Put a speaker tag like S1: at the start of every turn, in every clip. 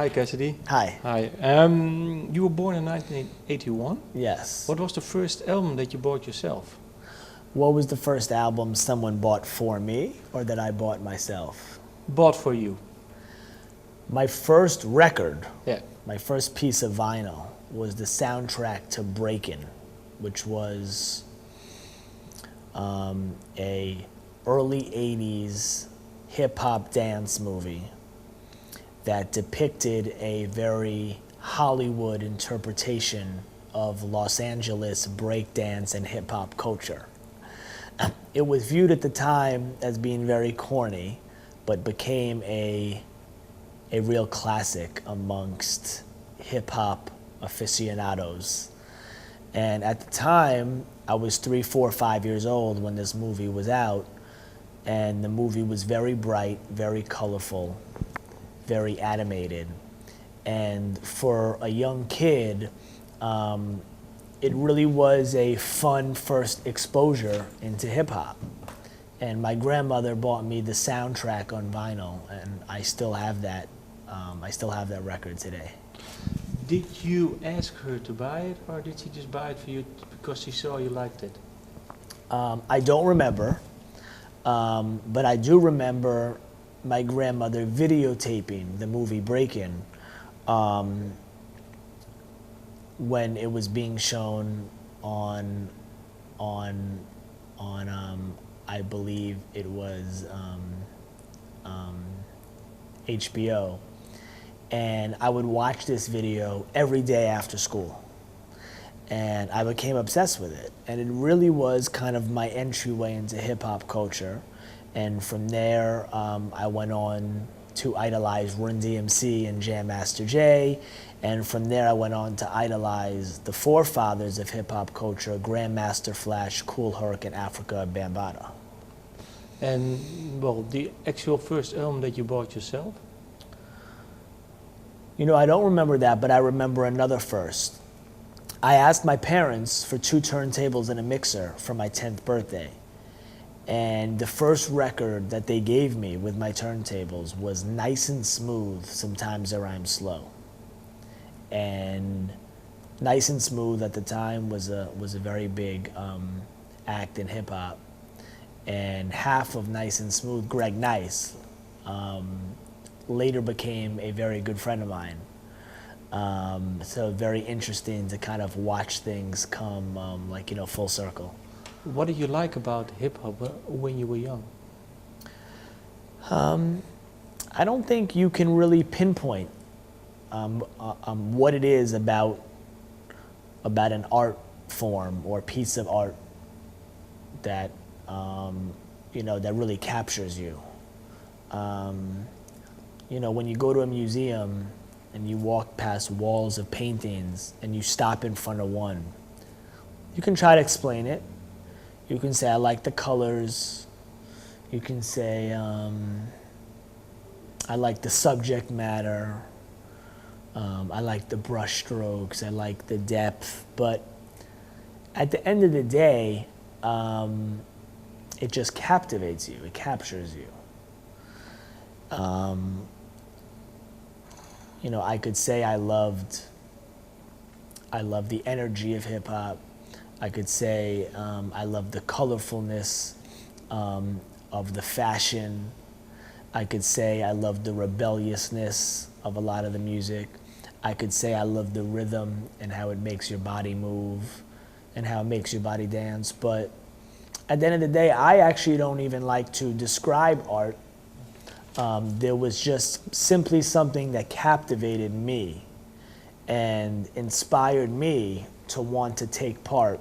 S1: Hi, Cassidy.
S2: Hi.
S1: Hi. You were born in 1981.
S2: Yes.
S1: What was the first album that you bought yourself?
S2: What was the first album someone bought for me or that I bought myself?
S1: Bought for you.
S2: My first record,
S1: Yeah.
S2: my first piece of vinyl was the soundtrack to Breakin, which was a early 80s hip-hop dance movie that depicted a very Hollywood interpretation of Los Angeles breakdance and hip-hop culture. It was viewed at the time as being very corny, but became a real classic amongst hip-hop aficionados. And at the time, I was 3, 4, 5 years old when this movie was out, and the movie was very bright, very colorful, very animated. And for a young kid, it really was a fun first exposure into hip-hop. And my grandmother bought me the soundtrack on vinyl, and I still have that. I still have that record today.
S1: Did you ask her to buy it, or did she just buy it for you because she saw you liked it?
S2: I don't remember, but I do remember my grandmother videotaping the movie Breakin when it was being shown on I believe it was HBO, and I would watch this video every day after school, and I became obsessed with it, and it really was kind of my entryway into hip-hop culture. And from there, I went on to idolize Run DMC and Jam Master Jay. And from there, I went on to idolize the forefathers of hip-hop culture, Grandmaster Flash, Kool Herc, and Africa Bambaataa.
S1: And, well, the actual first album that you bought yourself?
S2: You know, I don't remember that, but I remember another first. I asked my parents for 2 turntables and a mixer for my 10th birthday. And the first record that they gave me with my turntables was Nice and Smooth, Sometimes I Rhyme Slow. And Nice and Smooth at the time was a very big act in hip hop. And half of Nice and Smooth, Greg Nice, later became a very good friend of mine. So very interesting to kind of watch things come full circle.
S1: What did you like about hip-hop when you were young?
S2: I don't think you can really pinpoint what it is about an art form or piece of art that that really captures you. When you go to a museum and you walk past walls of paintings and you stop in front of one, you can try to explain it. You can say, I like the colors. You can say, I like the subject matter. I like the brush strokes. I like the depth. But at the end of the day, it just captivates you. It captures you. I could say I loved the energy of hip hop. I could say I love the colorfulness of the fashion. I could say I love the rebelliousness of a lot of the music. I could say I love the rhythm and how it makes your body move and how it makes your body dance. But at the end of the day, I actually don't even like to describe art. There was just simply something that captivated me and inspired me to want to take part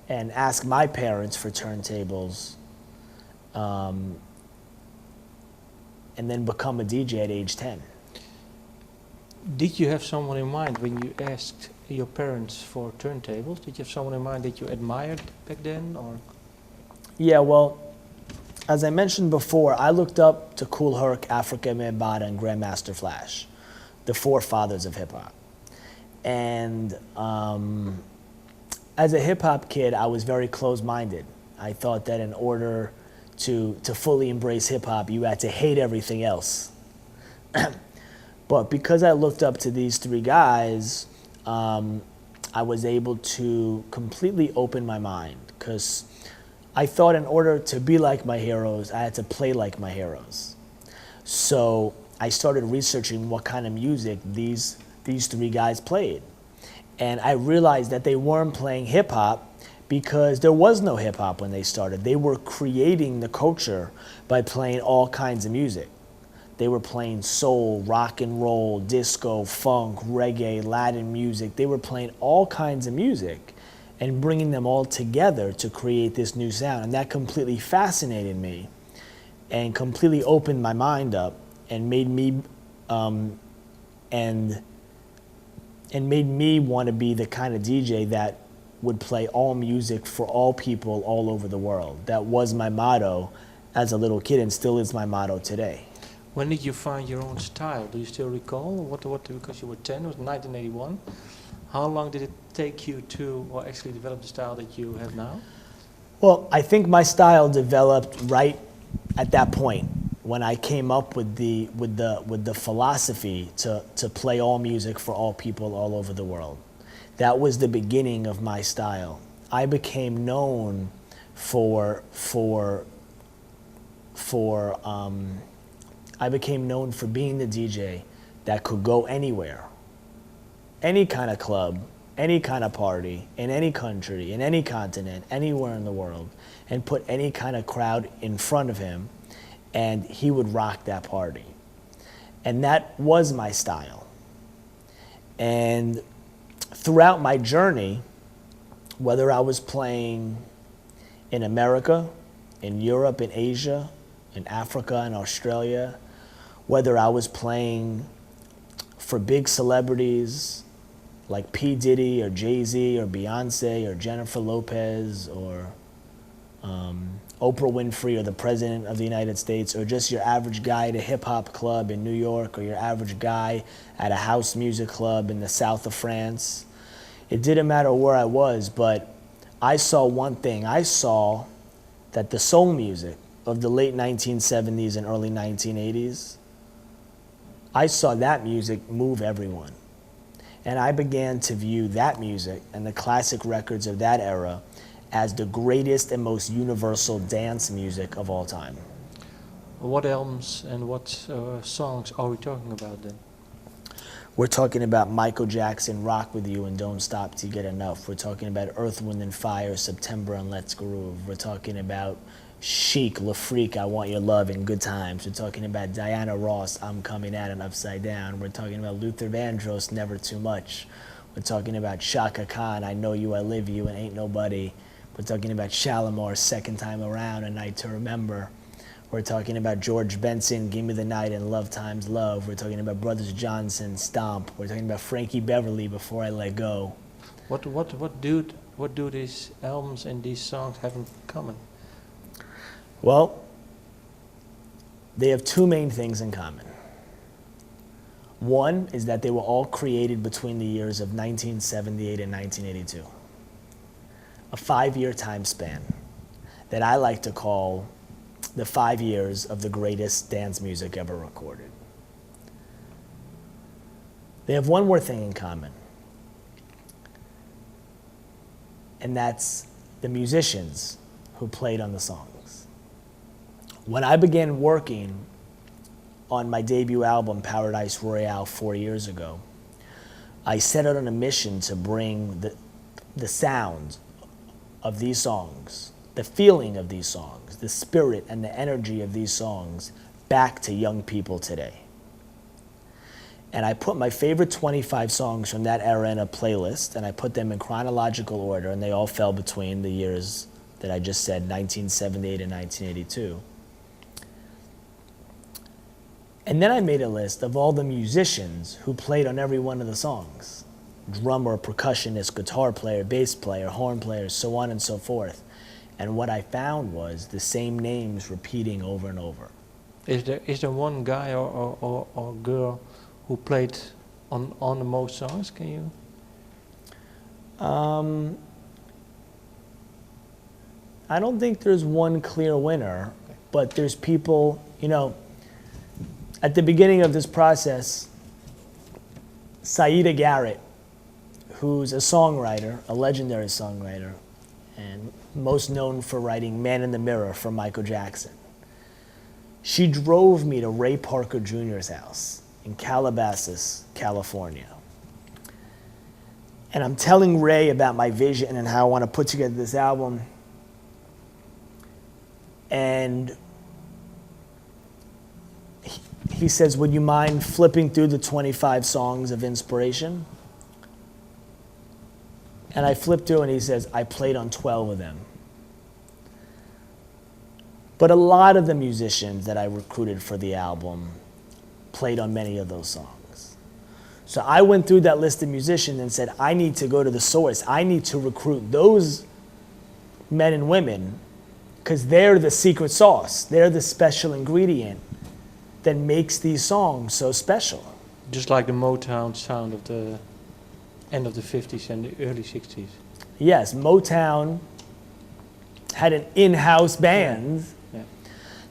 S2: and ask my parents for turntables, and then become a DJ at age 10.
S1: Did you have someone in mind when you asked your parents for turntables? Did you have someone in mind that you admired back then, or?
S2: Yeah, well, as I mentioned before, I looked up to Kool Herc, Africa Bambaataa, and Grandmaster Flash, the forefathers of hip-hop. And as a hip-hop kid, I was very closed-minded. I thought that in order to fully embrace hip-hop, you had to hate everything else. But because I looked up to these three guys, I was able to completely open my mind, because I thought in order to be like my heroes, I had to play like my heroes. So I started researching what kind of music these three guys played. And I realized that they weren't playing hip hop because there was no hip hop when they started. They were creating the culture by playing all kinds of music. They were playing soul, rock and roll, disco, funk, reggae, Latin music. They were playing all kinds of music and bringing them all together to create this new sound. And that completely fascinated me and completely opened my mind up and made me made me want to be the kind of DJ that would play all music for all people all over the world. That was my motto as a little kid and still is my motto today.
S1: When did you find your own style? Do you still recall? Because you were 10, it was 1981. How long did it take you to, or actually develop the style that you have now?
S2: Well, I think my style developed right at that point when I came up with the philosophy to play all music for all people all over the world. That was the beginning of my style. I became known for being the DJ that could go anywhere, any kind of club, any kind of party, in any country, in any continent, anywhere in the world, and put any kind of crowd in front of him, and he would rock that party. And that was my style. And throughout my journey, whether I was playing in America, in Europe, in Asia, in Africa, in Australia, whether I was playing for big celebrities like P. Diddy or Jay-Z or Beyonce or Jennifer Lopez or Oprah Winfrey or the President of the United States, or just your average guy at a hip-hop club in New York, or your average guy at a house music club in the south of France. It didn't matter where I was, but I saw one thing. I saw that the soul music of the late 1970s and early 1980s, I saw that music move everyone. And I began to view that music and the classic records of that era as the greatest and most universal dance music of all time.
S1: What albums and what songs are we talking about then?
S2: We're talking about Michael Jackson, Rock With You and Don't Stop Till You Get Enough. We're talking about Earth, Wind and Fire, September and Let's Groove. We're talking about Chic, La Freak, I Want Your Love and Good Times. We're talking about Diana Ross, I'm Coming At and Upside Down. We're talking about Luther Vandross, Never Too Much. We're talking about Chaka Khan, I Know You, I Live You and Ain't Nobody. We're talking about Shalimar, Second Time Around, A Night to Remember. We're talking about George Benson, Give Me the Night and Love Times Love. We're talking about Brothers Johnson, Stomp. We're talking about Frankie Beverly, Before I Let Go.
S1: What do these albums and these songs have in common?
S2: Well, they have two main things in common. One is that they were all created between the years of 1978 and 1982. A 5-year time span that I like to call the 5 years of the greatest dance music ever recorded. They have one more thing in common, and that's the musicians who played on the songs. When I began working on my debut album, Paradise Royale, 4 years ago, I set out on a mission to bring the sound of these songs, the feeling of these songs, the spirit and the energy of these songs back to young people today. And I put my favorite 25 songs from that era in a playlist, and I put them in chronological order, and they all fell between the years that I just said, 1978 and 1982. And then I made a list of all the musicians who played on every one of the songs. Drummer, percussionist, guitar player, bass player, horn player, so on and so forth. And what I found was the same names repeating over and over.
S1: Is there one guy or girl who played on the most songs? Can you?
S2: I don't think there's one clear winner, but there's people, you know, at the beginning of this process, Saida Garrett, who's a songwriter, a legendary songwriter, and most known for writing Man in the Mirror for Michael Jackson. She drove me to Ray Parker Jr.'s house in Calabasas, California. And I'm telling Ray about my vision and how I want to put together this album. And he says, would you mind flipping through the 25 songs of inspiration? And I flipped through and he says, I played on 12 of them. But a lot of the musicians that I recruited for the album played on many of those songs. So I went through that list of musicians and said, I need to go to the source. I need to recruit those men and women because they're the secret sauce. They're the special ingredient that makes these songs so special.
S1: Just like the Motown sound of the end of the 50s and the early 60s.
S2: Yes, Motown had an in-house band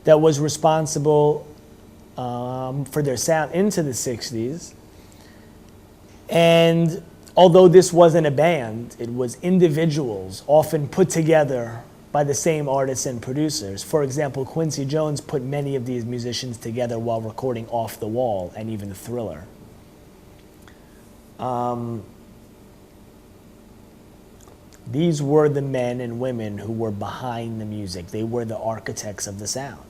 S2: that was responsible for their sound into the 60s. And although this wasn't a band, it was individuals often put together by the same artists and producers. For example, Quincy Jones put many of these musicians together while recording Off the Wall and even Thriller. These were the men and women who were behind the music. They were the architects of the sound.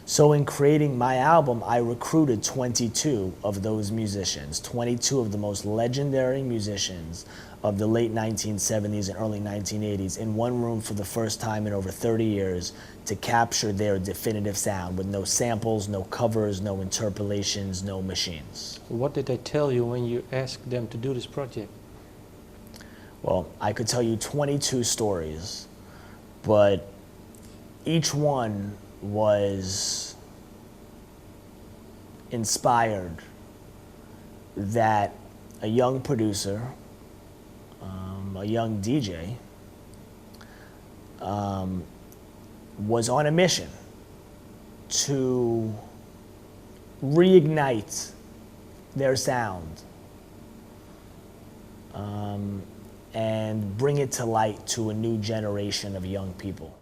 S2: So in creating my album, I recruited 22 of those musicians, 22 of the most legendary musicians of the late 1970s and early 1980s in one room for the first time in over 30 years to capture their definitive sound with no samples, no covers, no interpolations, no machines.
S1: What did they tell you when you asked them to do this project?
S2: Well, I could tell you 22 stories, but each one was inspired that a young producer, a young DJ, was on a mission to reignite their sound and bring it to light to a new generation of young people.